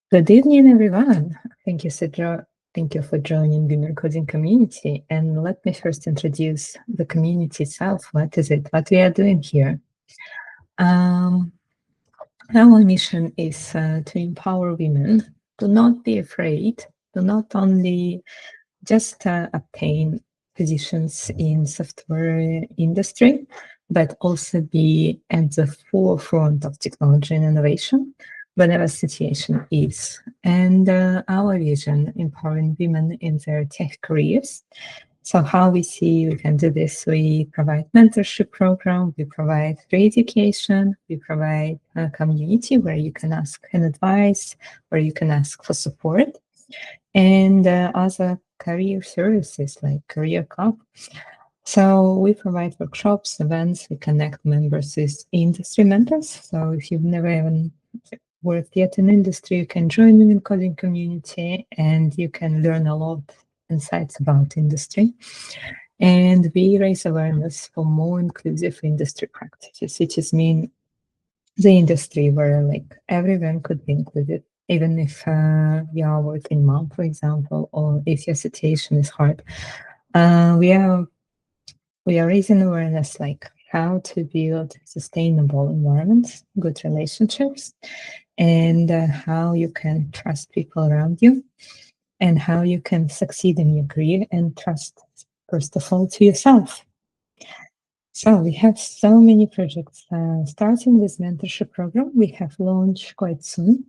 Good evening, everyone. Thank you for joining the Coding community. And let me first introduce the community itself. What is it? What we are doing here? Um, our mission is to empower women to not be afraid, to not only just obtain positions in software industry, but also be at the forefront of technology and innovation, whatever situation is. And our vision, empowering women in their tech careers. So how we see we can do this, we provide mentorship program, we provide free education, we provide a community where you can ask an advice, where you can ask for support, and other career services like Career Club. So we provide workshops, events, we connect members with industry mentors. So if you've never even worked yet in industry, you can join the coding community and you can learn a lot insights about industry. And we raise awareness for more inclusive industry practices, which is mean the industry where like everyone could be included, even if you are working mom, for example, or if your situation is hard. We are raising awareness like how to build sustainable environments, good relationships, and how you can trust people around you, and how you can succeed in your career and trust, first of all, to yourself. So we have so many projects. Starting with mentorship program, we have launched quite soon.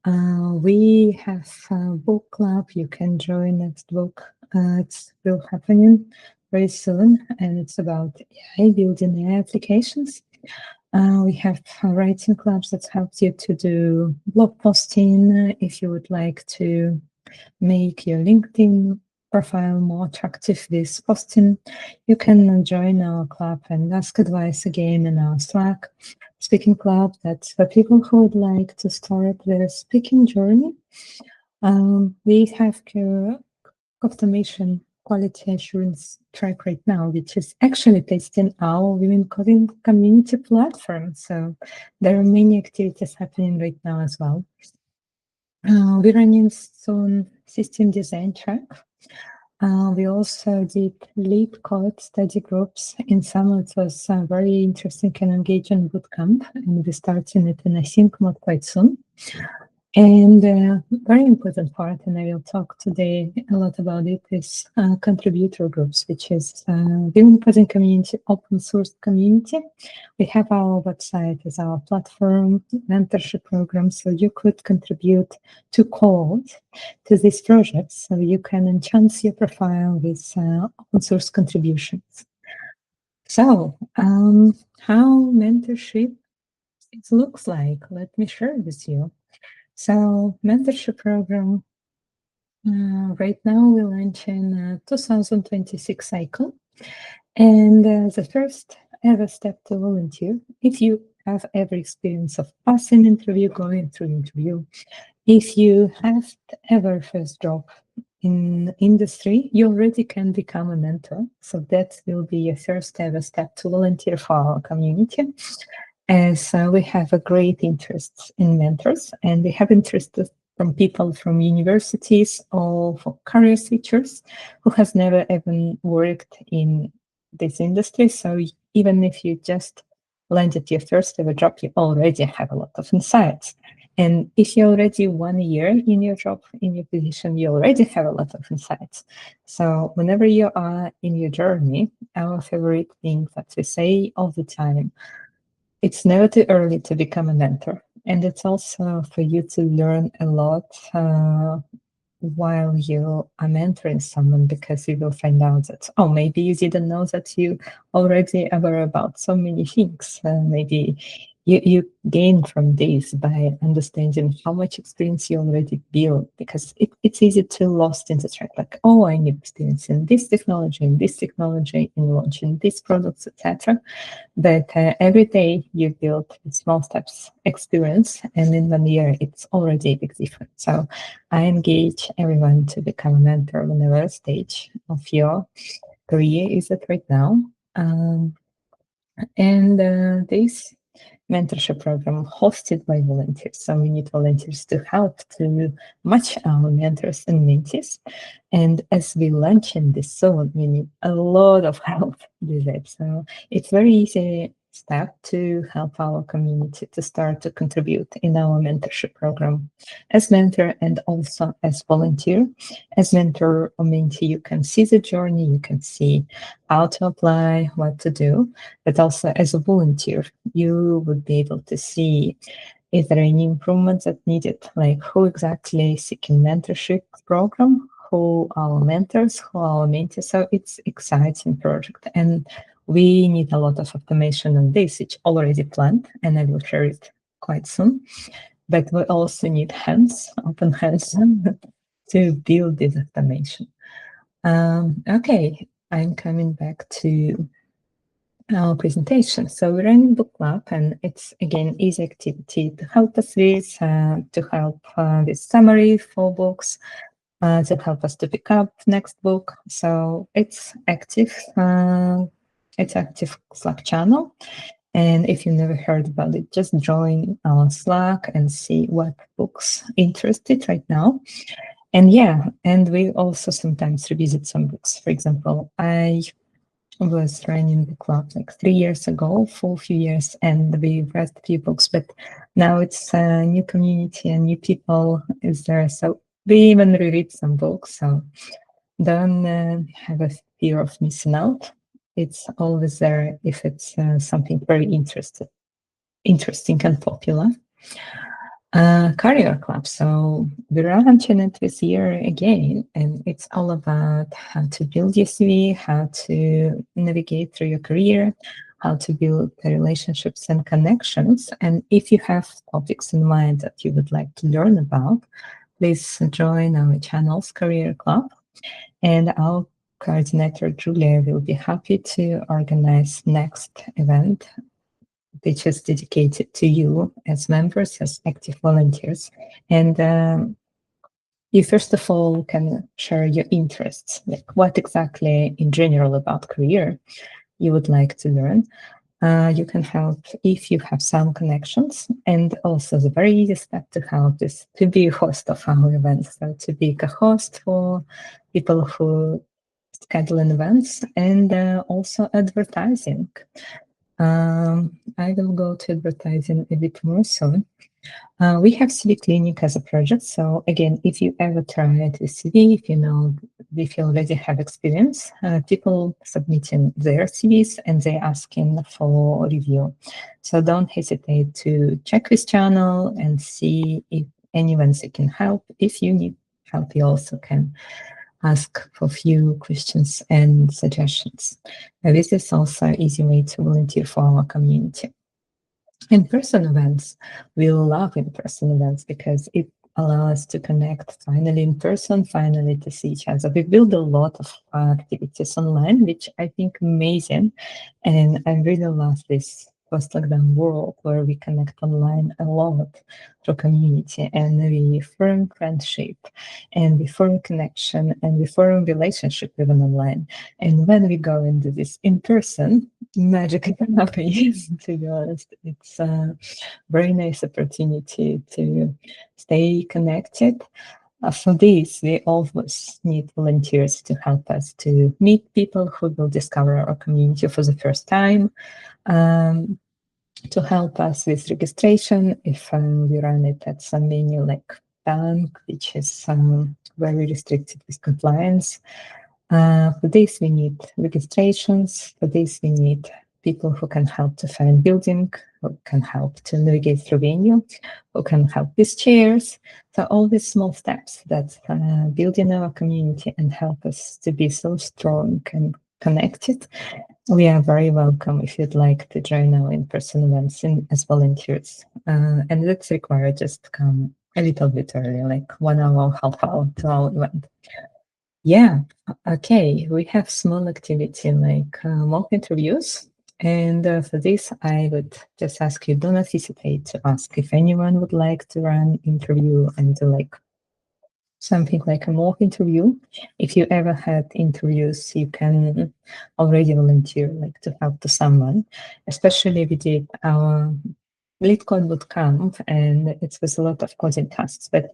We have a book club. You can join next book. It's will happening very soon, and it's about AI, building AI applications. We have writing clubs that helps you to do blog posting if you would like to make your LinkedIn profile more attractive with posting. You can join our club and ask advice again in our Slack speaking club. That's for people who would like to start their speaking journey. We have automation quality assurance track right now, which is actually placed in our Women Coding community platform. So there are many activities happening right now as well. We're running soon system design track. We also did lead code study groups. In summer, it was very interesting and engaging bootcamp, and we're starting it in async mode quite soon. And very important part, and I will talk today a lot about it, is contributor groups, which is Women Coding community, open source community. We have our website as our platform, mentorship program, so you could contribute to code to these projects, so you can enhance your profile with open source contributions. So how mentorship it looks like, let me share with you. So mentorship program, right now we launch in 2026 cycle. And the first ever step to volunteer, if you have every experience of passing interview, going through interview, if you have ever first job in industry, you already can become a mentor. So that will be your first ever step to volunteer for our community. As we have a great interest in mentors, and we have interest from people from universities or for career switchers who has never even worked in this industry. So even if you just landed your first ever job, you already have a lot of insights. And if you're already 1 year in your job, in your position, you already have a lot of insights. So whenever you are in your journey, our favorite thing that we say all the time, it's never too early to become a mentor. And it's also for you to learn a lot while you are mentoring someone, because you will find out that, oh, maybe you didn't know that you already aware about so many things. Maybe you gain from this by understanding how much experience you already built, because it's easy to lost in the track, like, oh, I need experience in this technology, in launching these products, etc. But every day you build small steps experience, and in 1 year it's already a big difference. So I engage everyone to become a mentor whenever stage of your career is at right now. And this mentorship program hosted by volunteers. So we need volunteers to help to match our mentors and mentees. And as we launch in this soon, we need a lot of help with it. So it's very easy step to help our community to start to contribute in our mentorship program as mentor and also as volunteer. As mentor or mentee, you can see the journey, you can see how to apply, what to do, but also as a volunteer, you would be able to see is there any improvements that needed, like who exactly seeking mentorship program, who our mentors, who our mentees. So it's exciting project, and we need a lot of automation on this. It's already planned, and I will share it quite soon. But we also need hands, open hands, to build this automation. Okay, I'm coming back to our presentation. So we're running book club, and it's again easy activity to help us with, with summary for books, to help us to pick up next book. So it's active. It's active Slack channel. And if you've never heard about it, just join our Slack and see what books interested right now. And yeah, and we also sometimes revisit some books. For example, I was running the club like 3 years ago for a few years, and we read a few books, but now it's a new community and new people is there. So we even reread some books. So don't have a fear of missing out. It's always there if it's something very interesting and popular. Career Club. So we're launching it this year again, and it's all about how to build your CV, how to navigate through your career, how to build the relationships and connections. And if you have topics in mind that you would like to learn about, please join our channel's Career Club. And our coordinator, Julia, will be happy to organize next event which is dedicated to you as members, as active volunteers. And you first of all can share your interests, like what exactly in general about career you would like to learn. You can help if you have some connections, and also the very easy step to help is to be a host of our events, so to be a host for people who schedule events, and also advertising. I will go to advertising a bit more soon. We have CV Clinic as a project. So again, if you ever tried the CV, if you know, if you already have experience, people submitting their CVs and they're asking for review. So don't hesitate to check this channel and see if anyone can help. If you need help, you also can ask for a few questions and suggestions. This is also an easy way to volunteer for our community. In-person events, we love in-person events because it allows us to connect finally in person, finally to see each other. We build a lot of activities online, which I think amazing. And I really love this post-lockdown world where we connect online a lot through community, and we form friendship, and we form connection, and we form relationship even online. And when we go into this in person, magic can happen. To be honest, it's a very nice opportunity to stay connected. For this, we always need volunteers to help us to meet people who will discover our community for the first time, to help us with registration if we run it at some venue like bank, which is very restricted with compliance. For this, we need registrations. For this, we need people who can help to find building, who can help to navigate through venue, who can help with chairs. So all these small steps that build in our community and help us to be so strong and connected. We are very welcome if you'd like to join our in-person events as volunteers. And that's required just come a little bit early, like 1 hour, half hour to our event. Yeah, okay. We have small activity like mock interviews. And for this, I would just ask you, do not hesitate to ask if anyone would like to run interview and do like something like a mock interview. If you ever had interviews, you can already volunteer like to help to someone, especially we did our lead code bootcamp, and it was a lot of coding tasks, but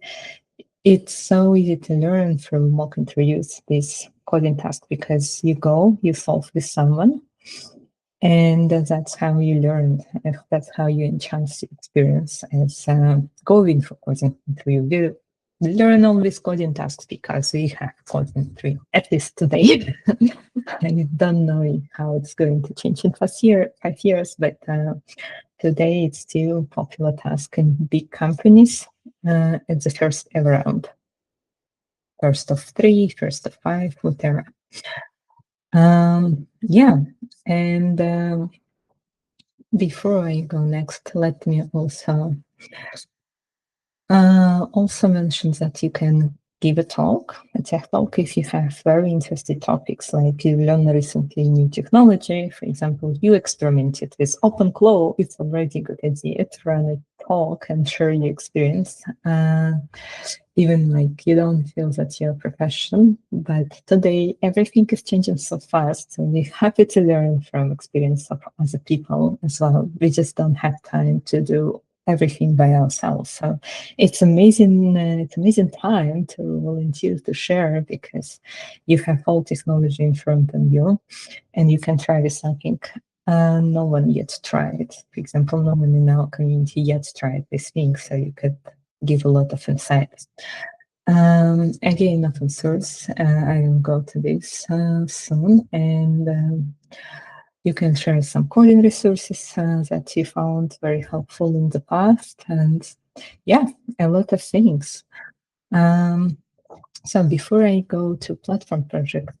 it's so easy to learn from mock interviews, this coding task, because you go, you solve with someone, and that's how you learn. That's how you enhance the experience as going for coding interview. We learn all these coding tasks because we have coding interview, at least today. I don't know how it's going to change in 5 years, but today it's still a popular task in big companies. It's the first ever round. First of 3, first of 5, whatever. Yeah, and before I go next, let me also mention that you can give a tech talk, if you have very interesting topics, like you learned recently new technology. For example, you experimented with OpenClaw. It's already a good idea to run a talk and share your experience. Even like you don't feel that you're a professional, but today everything is changing so fast. So we're happy to learn from experience of other people as well. We just don't have time to do everything by ourselves. So it's amazing time to volunteer to share, because you have all technology in front of you and you can try with something no one yet tried. For example, no one in our community yet tried this thing, so you could give a lot of insights. Again, open source, I will go to this soon, and you can share some coding resources that you found very helpful in the past, and yeah, a lot of things. So before I go to platform project,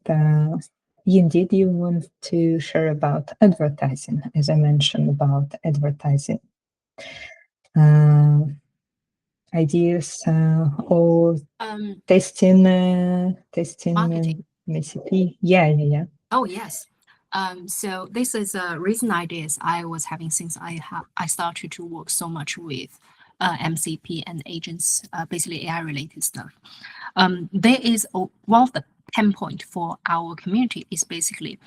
Ian, did you want to share about advertising, as I mentioned about advertising? Ideas or testing marketing. MCP? Yeah. Oh yes. So this is a recent ideas I was having since I started to work so much with MCP and agents, basically AI related stuff. There is one of the pain point for our community is basically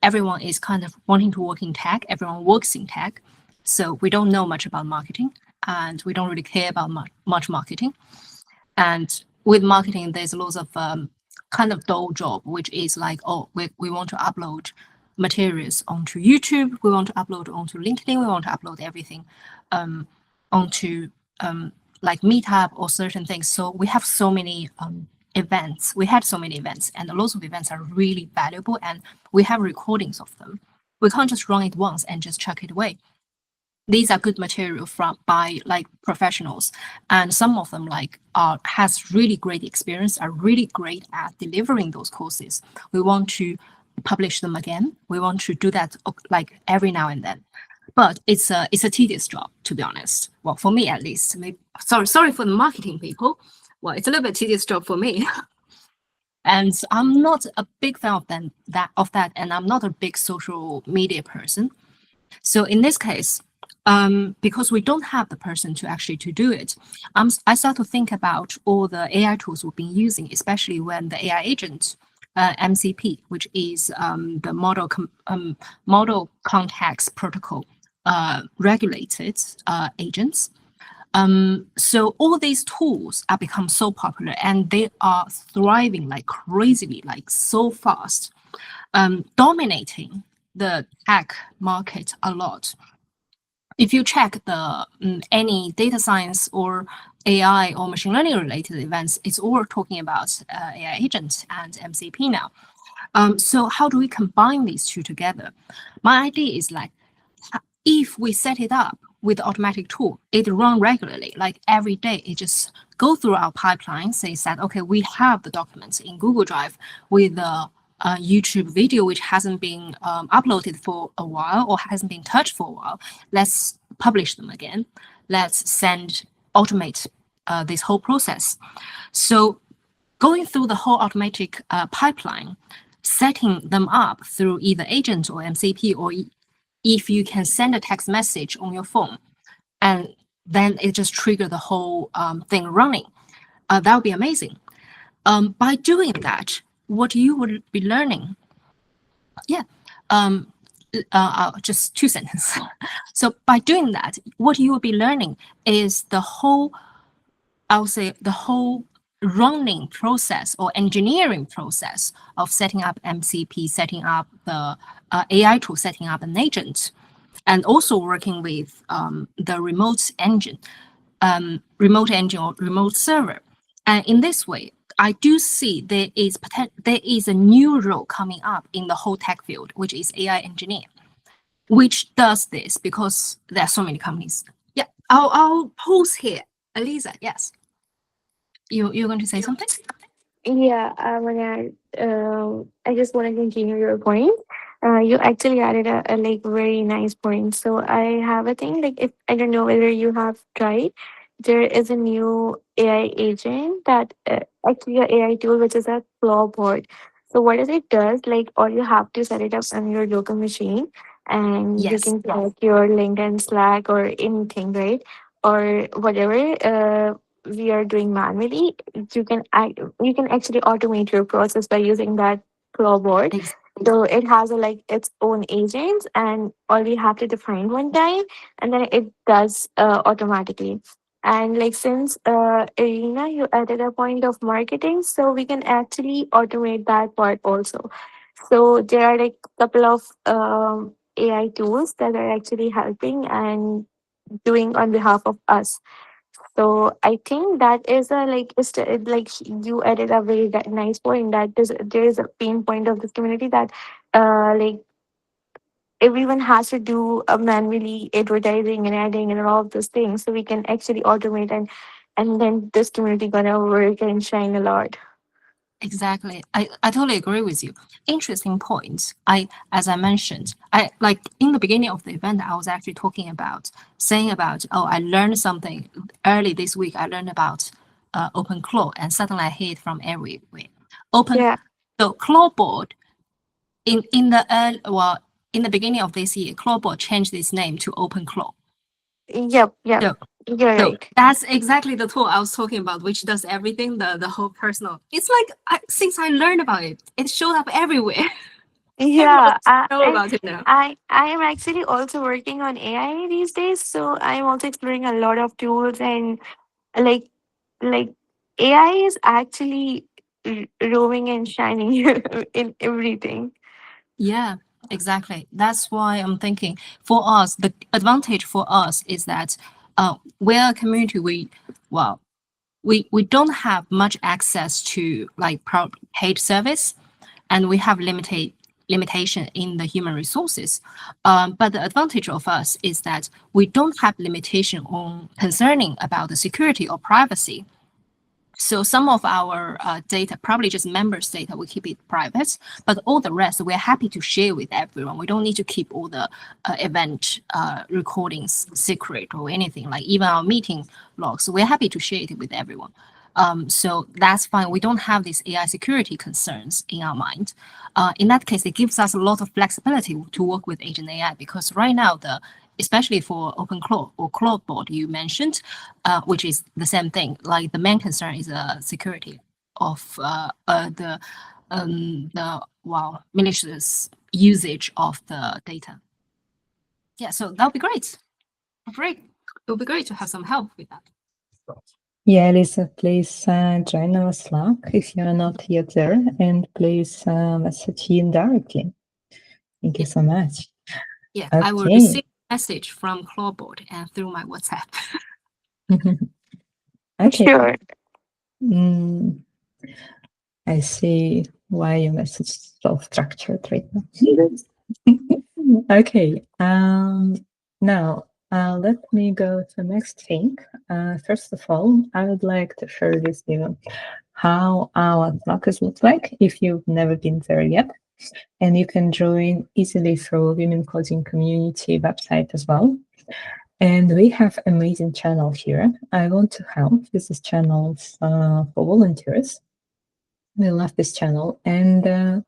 everyone is kind of wanting to work in tech. Everyone works in tech, so we don't know much about marketing, and we don't really care about much marketing. And with marketing, there's lots of kind of dull job, which is like, oh, we want to upload materials onto YouTube, we want to upload onto LinkedIn, we want to upload everything onto like Meetup or certain things. So we have so many events. We had so many events, and lots of events are really valuable, and we have recordings of them. We can't just run it once and just chuck it away. These are good material by like professionals, and some of them like has really great experience, are really great at delivering those courses. We want to publish them again. We want to do that like every now and then. But it's a tedious job, to be honest. Well, for me at least. Maybe, sorry for the marketing people. Well, it's a little bit tedious job for me. And I'm not a big fan of that, and I'm not a big social media person. So in this case, because we don't have the person to actually to do it, I start to think about all the AI tools we've been using, especially when the AI agent, MCP, which is the model context protocol regulated agents. So all these tools are become so popular, and they are thriving like crazily, like so fast, dominating the tech market a lot. If you check the any data science or AI or machine learning related events, it's all talking about AI agents and MCP now. So how do we combine these two together? My idea is like, if we set it up with the automatic tool, it run regularly, like every day, it just go through our pipeline, says that, okay, we have the documents in Google Drive with the YouTube video, which hasn't been uploaded for a while or hasn't been touched for a while. Let's publish them again. Let's automate this whole process. So going through the whole automatic pipeline, setting them up through either agent or MCP, or if you can send a text message on your phone, and then it just trigger the whole thing running. That would be amazing. By doing that, what you would be learning, just 2 sentences. So by doing that, what you will be learning is the whole, I would say, the whole running process or engineering process of setting up MCP, setting up the AI tool, setting up an agent, and also working with the remote engine or remote server. And in this way, I do see there is a new role coming up in the whole tech field, which is AI engineer, which does this because there are so many companies. Yeah, I'll pause here. Elisa, yes, you're going to say something? Yeah, I just want to continue your point. You actually added a like very nice point. So I have a thing like if I don't know whether you have tried, there is a new AI agent that actually a AI tool which is a claw board. So what does it does? Like all you have to set it up on your local machine, and you Yes, can check your LinkedIn, Slack, or anything, right? Or whatever. We are doing manually, you can actually automate your process by using that clawboard. ex- So it has a, like its own agents, and all we have to define one time, and then it does automatically. And like since Irina, you added a point of marketing, so we can actually automate that part also. So there are like couple of AI tools that are actually helping and doing on behalf of us. So I think that is a like like you added a very nice point that there is a pain point of this community that like everyone has to do manually advertising and adding and all of those things. So we can actually automate, and then this community gonna work and shine a lot. exactly. I totally agree with you. Interesting points. As I mentioned, I like in the beginning of the event, I was actually talking about saying about, oh, I learned something early this week. I learned about open claw, and suddenly I hear it from everywhere. Open Yeah. so clawboard in the well, in the beginning of this year, clawboard changed its name to open claw. Yep. Yep. So You're so right. that's exactly the tool I was talking about, which does everything, the whole personal. It's like since I learned about it, it showed up everywhere. Everyone Yeah, know and about it now. I am actually also working on AI these days, so I'm also exploring a lot of tools and like like AI is actually roaming and shining in everything. Yeah, exactly. That's why I'm thinking for us, the advantage for us is that we're a community. Well, we don't have much access to like paid service, and we have limitation in the human resources. But the advantage of us is that we don't have limitation on concerning about the security or privacy. So some of our data, probably just members' data, we keep it private, but all the rest we're happy to share with everyone. We don't need to keep all the event recordings secret or anything, like even our meeting logs. We're happy to share it with everyone. So that's fine. We don't have these AI security concerns in our mind. In that case, it gives us a lot of flexibility to work with agent AI because right now especially for OpenClaw or ClawBot you mentioned, which is the same thing. Like the main concern is security of malicious usage of the data. Yeah, so that'll be great. Great. It would be great to have some help with that. Yeah, Lisa, please join our Slack if you are not yet there, and please message Ian directly. Thank you Yeah, so much. yeah. I will Okay. receive a message from ClawBot and through my WhatsApp. Okay. Sure. Mm, I see why your message is so structured right now. Okay. Now, let me go to the next thing. First of all, I would like to share with you how our classes look like if you've never been there yet. And you can join easily through Women Coding Community website as well. And we have amazing channel here. I want to help with this channel for volunteers. We love this channel. And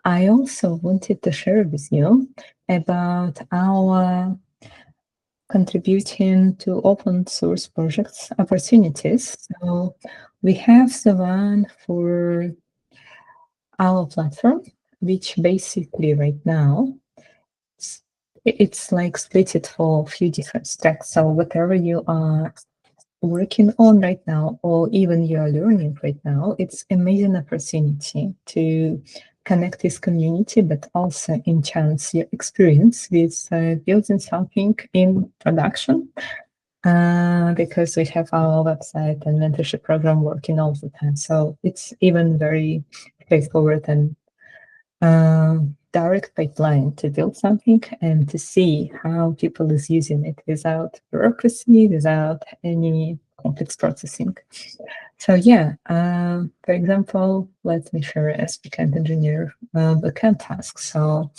I also wanted to share with you about our contributing to open source projects opportunities. So we have the one for our platform, which basically right now it's like split it for a few different tracks. So whatever you are working on right now, or even you are learning right now, it's amazing opportunity to connect this community, but also enhance your experience with building something in production. Because we have our website and mentorship program working all the time. So it's even very straightforward and direct pipeline to build something and to see how people is using it without bureaucracy, without any complex processing. So yeah, for example, let me share as backend engineer backend tasks. So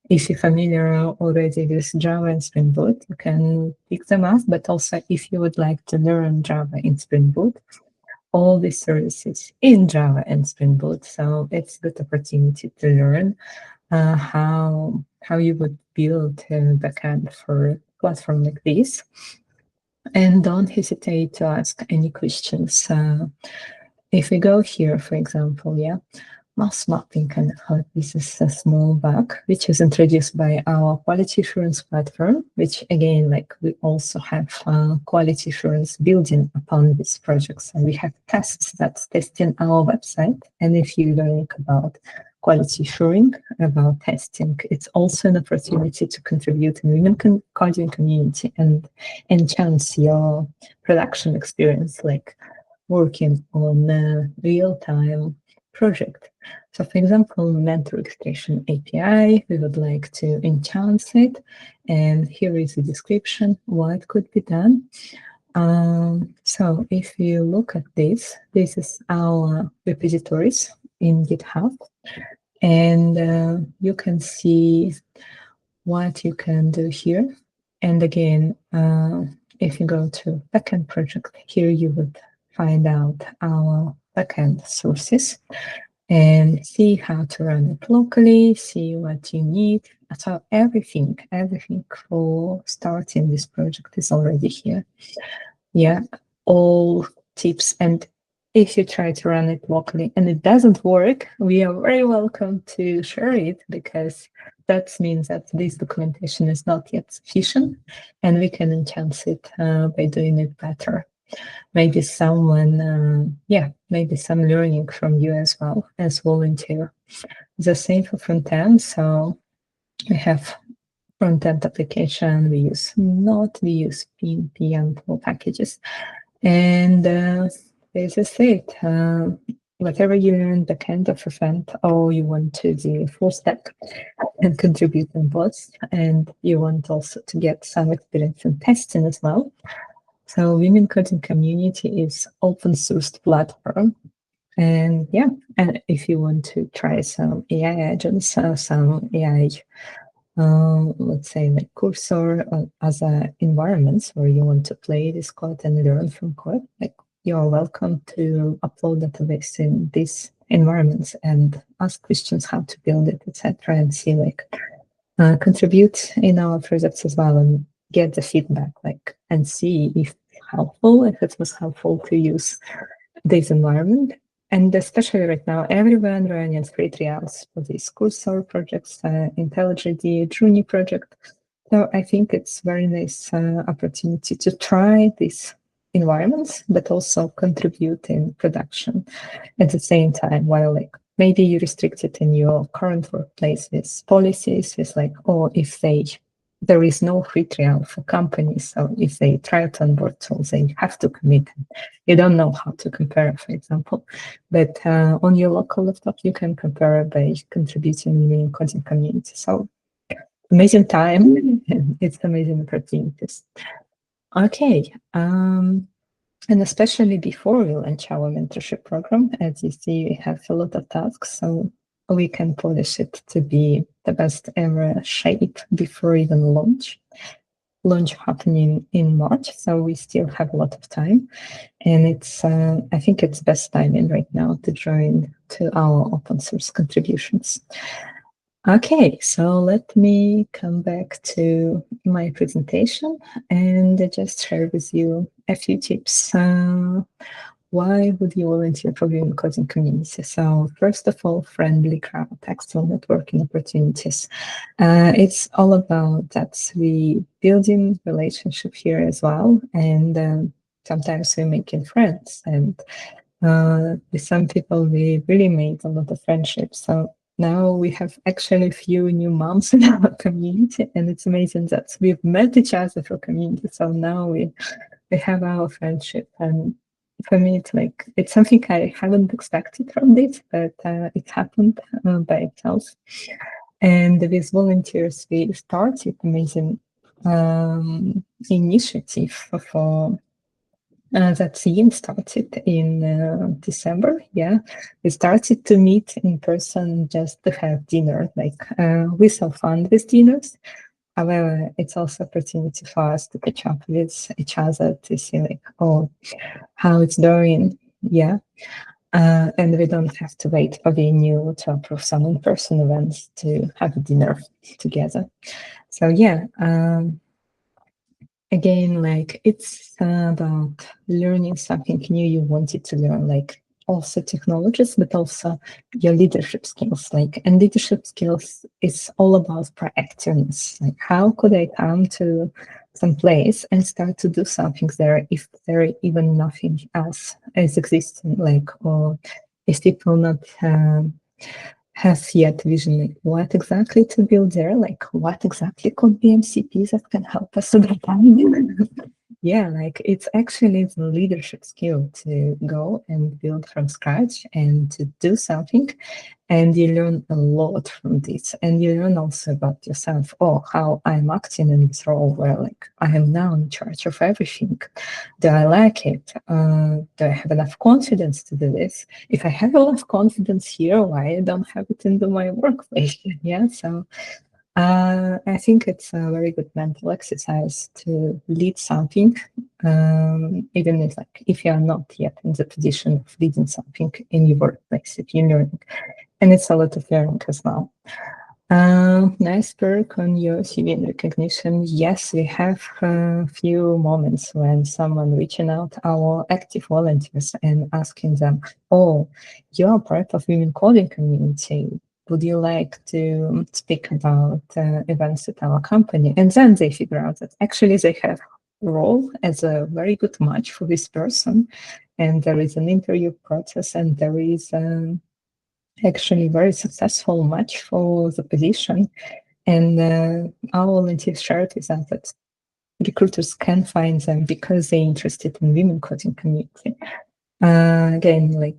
if you're familiar already with Java and Spring Boot, you can pick them up. But also, if you would like to learn Java in Spring Boot, all these services in Java and Spring Boot. So it's a good opportunity to learn how you would build a backend for a platform like this. And don't hesitate to ask any questions. If we go here, for example, yeah, mass mapping kind of how this is a small bug, which is introduced by our quality assurance platform, which again, like we also have quality assurance building upon this project. So we have tests that's testing our website. And if you learn about quality assuring, about testing, it's also an opportunity to contribute in women coding community and enhance your production experience, like working on a real-time project. So for example, mentor registration API, we would like to enhance it. And here is the description, what could be done. So if you look at this is our repositories in GitHub. And you can see what you can do here. And again, if you go to backend project, here you would find out our backend sources and see how to run it locally, see what you need. So everything for starting this project is already here. Yeah, all tips. And if you try to run it locally and it doesn't work, we are very welcome to share it, because that means that this documentation is not yet sufficient and we can enhance it by doing it better. Maybe someone, maybe some learning from you as well as volunteer. The same for front end. So we have front end application. We use Node, we use PNP and all packages. And this is it. Whatever you learn backend or front, or you want to do full stack and contribute in both, and you want also to get some experience in testing as well. So Women Coding Community is open sourced platform. And yeah, and if you want to try some AI agents, some AI, let's say like Cursor or other environments where you want to play this code and learn from code, like you're welcome to upload database in these environments and ask questions how to build it, etc., and see like contribute in our projects as well and get the feedback, like, and see if helpful, if it was helpful to use this environment. And especially right now, everyone running free trials for these Cursor projects, IntelliJD, Juni project. So I think it's very nice opportunity to try these environments, but also contribute in production at the same time, while like maybe you restrict it in your current workplace with policies, with like, or if there is no free trial for companies. So if they try to onboard tools, they have to commit. You don't know how to compare, for example. But on your local laptop, you can compare by contributing in the coding community. So amazing time, and it's amazing opportunities. Okay. And especially before we launch our mentorship program, as you see, we have a lot of tasks, so we can polish it to be the best ever shape before even launch. Launch happening in March, so we still have a lot of time. And it's, I think it's best timing right now to join to our open source contributions. Okay, so let me come back to my presentation and just share with you a few tips. why would you volunteer for women coding community? So first of all, friendly crowd, excellent networking opportunities. It's all about that we building relationship here as well, and sometimes we making friends. And with some people, we really made a lot of friendships. So now we have actually a few new moms in our community, and it's amazing that we've met each other through community. So now we have our friendship, and for me, it's something I haven't expected from this, but it happened by itself. And with volunteers, we started amazing initiative for that Ian started in December. Yeah, we started to meet in person just to have dinner. We so fun with dinners. However, it's also opportunity for us to catch up with each other to see oh, how it's going. Yeah. And we don't have to wait for the new to approve some in-person events to have a dinner together. So yeah, again, it's about learning something new you wanted to learn, also technologies, but also your leadership skills. And leadership skills is all about proactiveness. How could I come to some place and start to do something there if there even nothing else is existing, or if people not has yet vision, what exactly to build there, what exactly could be MCPs that can help us at that time. Yeah, it's actually the leadership skill to go and build from scratch and to do something. And you learn a lot from this. And you learn also about yourself. Oh, how I'm acting in this role where I am now in charge of everything. Do I like it? Do I have enough confidence to do this? If I have enough confidence here, why I don't have it in my workplace? Yeah, so I think it's a very good mental exercise to lead something, even if you are not yet in the position of leading something in your workplace, if you're learning. And it's a lot of learning as well. Nice perk on your CV and recognition. Yes, we have a few moments when someone reaching out our active volunteers and asking them, oh, you're part of women coding community. Would you like to speak about events at our company? And then they figure out that actually they have a role as a very good match for this person. And there is an interview process and there is actually very successful match for the position. And our volunteers shared with us that recruiters can find them because they're interested in women coding community. Again,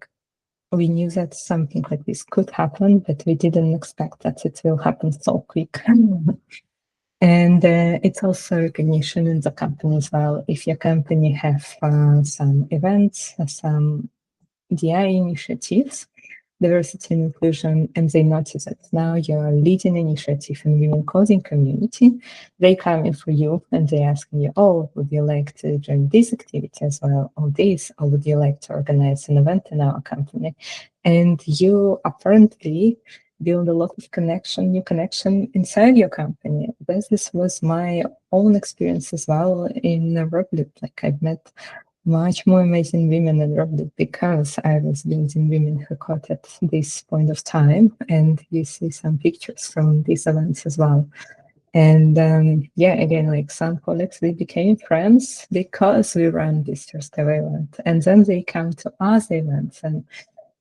we knew that something like this could happen, but we didn't expect that it will happen so quick. And it's also recognition in the company as well. If your company have some events, some DI initiatives, diversity and inclusion, and they notice that now you're leading initiative in women coding community, they come in for you and they ask you, oh, would you like to join this activity as well, or this, or would you like to organize an event in our company? And you apparently build a lot of new connection inside your company. This was my own experience as well in Revolut. I've met much more amazing women in Revolut because I was building women who caught at this point of time. And you see some pictures from these events as well. And yeah, again, some colleagues, we became friends because we ran this first ever event. And then they come to other events. And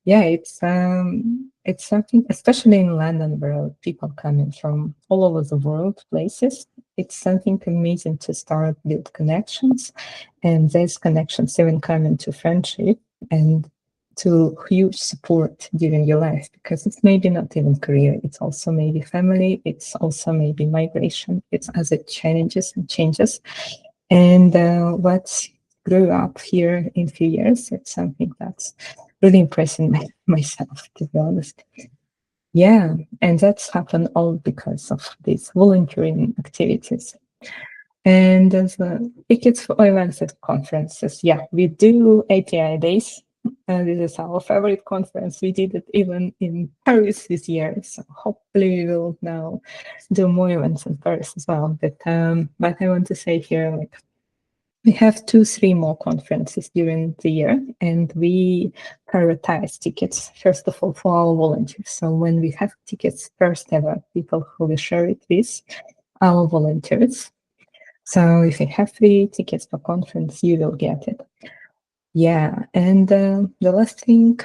yeah, it's something, especially in London, where people coming from all over the world, places. It's something amazing to start build connections, and these connections even come into friendship and to huge support during your life, because it's maybe not even career, it's also maybe family, it's also maybe migration, it's other challenges and changes. And what grew up here in few years, it's something that's really impressing myself, to be honest. Yeah, and that's happened all because of these volunteering activities. And as tickets for events at conferences, yeah, we do API days. This is our favorite conference. We did it even in Paris this year. So hopefully we will now do more events in Paris as well. But I want to say here, we have 2, 3 more conferences during the year, and we prioritize tickets, first of all, for our volunteers. So when we have tickets, first ever, people who will share it with our volunteers. So if you have free tickets for conference, you will get it. Yeah, and the last thing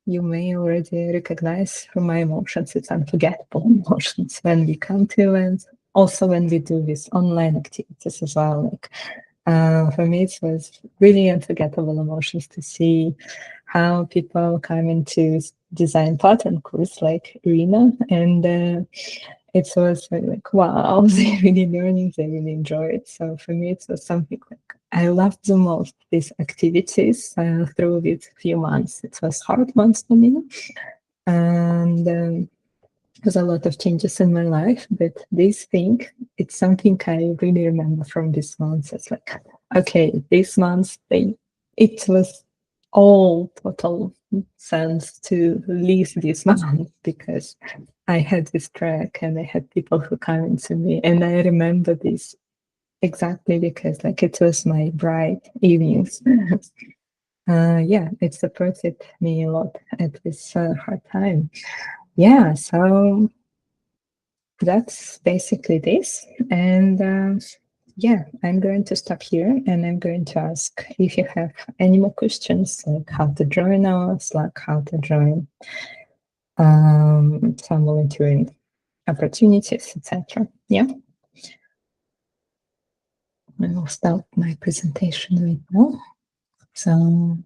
you may already recognize from my emotions, it's unforgettable emotions when we come to events, also when we do these online activities as well. Like for me, it was really unforgettable emotions to see how people come into design pattern course like Irina, and it was like, wow, they really learning, they really enjoy it. So for me, it was something like I loved the most these activities through these few months. It was hard months for me, and there's a lot of changes in my life, but this thing, it's something I really remember from this month. It's like, okay, this month, it was all total sense to leave this month because I had this track and I had people who come into me, and I remember this exactly because like it was my bright evenings. Yeah, it supported me a lot at this hard time. Yeah, so that's basically this. And yeah, I'm going to stop here and I'm going to ask if you have any more questions, like how to join us, like how to join some volunteering opportunities, etc. Yeah, I will start my presentation right now. So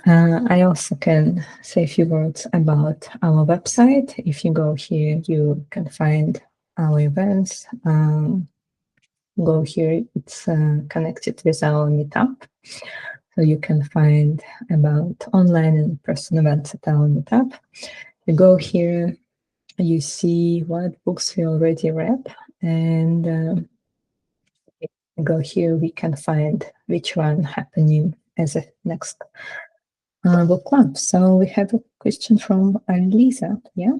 I also can say a few words about our website. If you go here, you can find our events. Go here, it's connected with our meetup. So you can find about online and person events at our meetup. You go here, you see what books we already read, and go here, we can find which one happening as a next book club. So we have a question from Lisa. Yeah.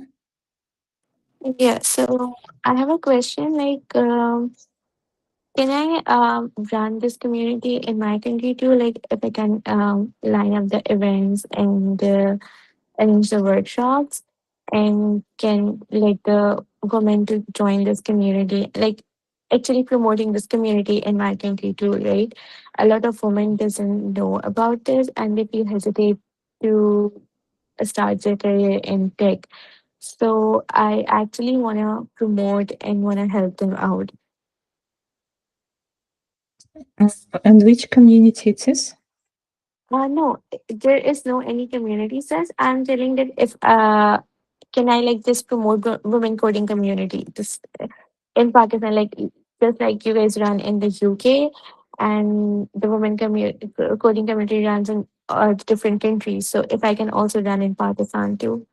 Yeah, so I have a question like, can I run this community in my country too? Like, if I can line up the events and arrange the workshops, and can like the women to join this community, like actually promoting this community in my country too, right? A lot of women doesn't know about this and they feel hesitate to start their career in tech. So I actually want to promote and want to help them out. And which community it is? No, there is no any community says. I'm telling that if can I like just promote women coding community just in Pakistan, like just like you guys run in the UK, and the women community coding community runs in different countries. So if I can also run in Pakistan too.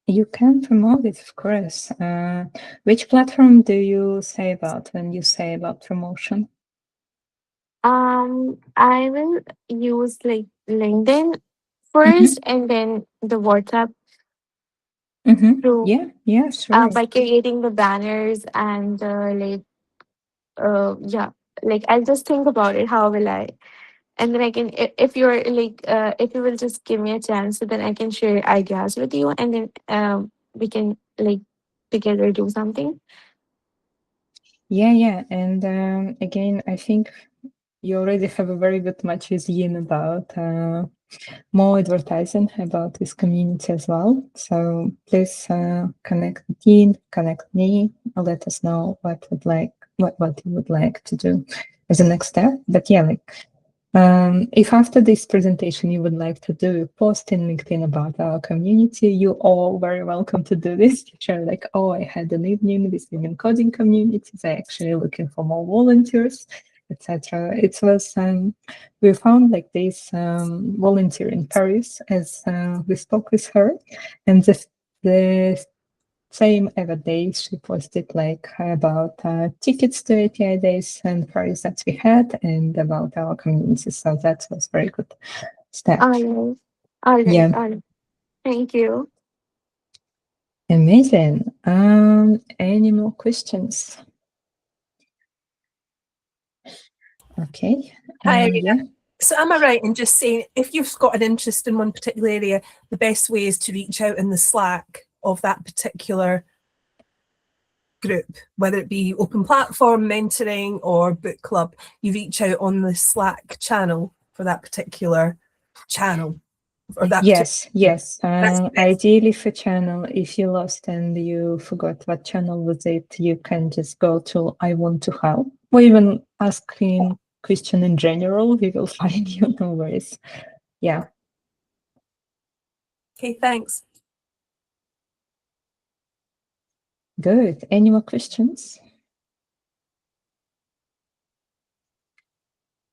You can promote it, of course. Which platform do you say about when you say about promotion? I will use like LinkedIn Mm-hmm. first, and then the WhatsApp Mm-hmm. through Yeah, yeah, sure. by creating the banners and like yeah, like I'll just think about it. How will I? And then I can, if you're like, if you will just give me a chance, so then I can share ideas with you, and then we can like together do something. Yeah, yeah. And again, I think you already have a very good match with Yin about more advertising about this community as well. So please connect Yin, connect me, let us know what you would like to do as a next step. But yeah, like if after this presentation you would like to do a post in LinkedIn about our community, you're all very welcome to do this. To share like, oh, I had an evening with women coding communities. I actually looking for more volunteers, etc. It was we found like this volunteer in Paris as we spoke with her, and the same other day, she posted like about tickets to API days and parties that we had and about our community. So that was very good step. All right, all right, Yeah, all right. Thank you. amazing. Any more questions? Okay. Hi. Yeah. So am I right in just saying if you've got an interest in one particular area, the best way is to reach out in the Slack of that particular group, whether it be open platform, mentoring, or book club, you reach out on the Slack channel for that particular channel. Or that yes. That's the best. Ideally for channel, if you lost and you forgot what channel was it, you can just go to I want to help, or even ask question in general. We will find you, no worries. Yeah. Okay, thanks. Good. Any more questions?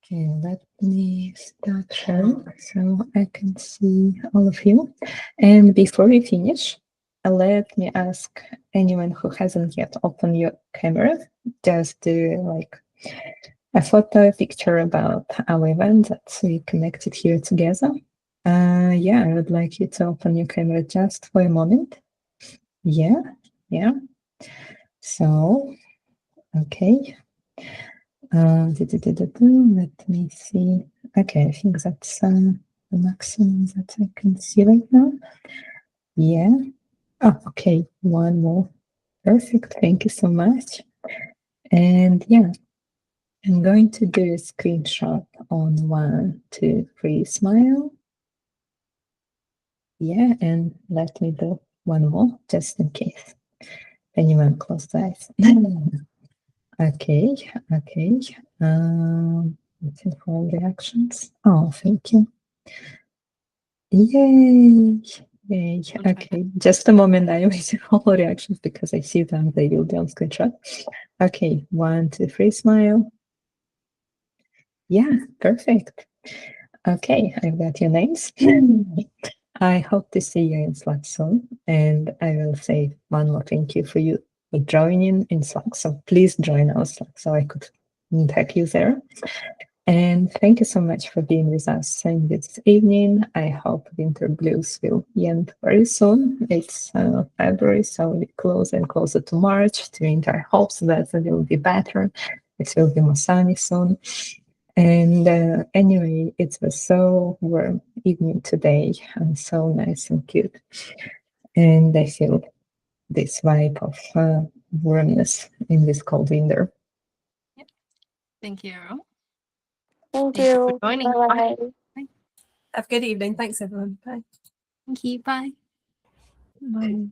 Okay, let me start sharing so I can see all of you. And before we finish, let me ask anyone who hasn't yet opened your camera, just do like a photo, picture about our event that we connected here together. Yeah, I would like you to open your camera just for a moment. Yeah. So, okay. Let me see. Okay, I think that's the maximum that I can see right now. Yeah. Oh, okay. One more. Perfect. Thank you so much. And yeah, I'm going to do a screenshot on 1, 2, 3, smile. Yeah, and let me do one more just in case anyone close the eyes. Okay. Waiting for reactions. Oh, thank you. Yay. Okay, just a moment. I waited for all reactions because I see them. They will be on screenshot. Okay, 1, 2, 3, smile. Yeah, perfect. Okay, I've got your names. I hope to see you in Slack soon. And I will say one more thank you for you for joining in Slack. So please join our Slack so I could tag you there. And thank you so much for being with us in this evening. I hope winter blues will end very soon. It's February, so we're closer and closer to March. To winter hopes that it will be better. It will be more sunny soon. And anyway, it was so warm evening today and so nice and cute. And I feel this vibe of warmness in this cold winter. Yep. Thank you. Thank Thank you for you. joining. Bye. Have a good evening. Thanks, everyone. Bye. Thank you. Bye. Bye.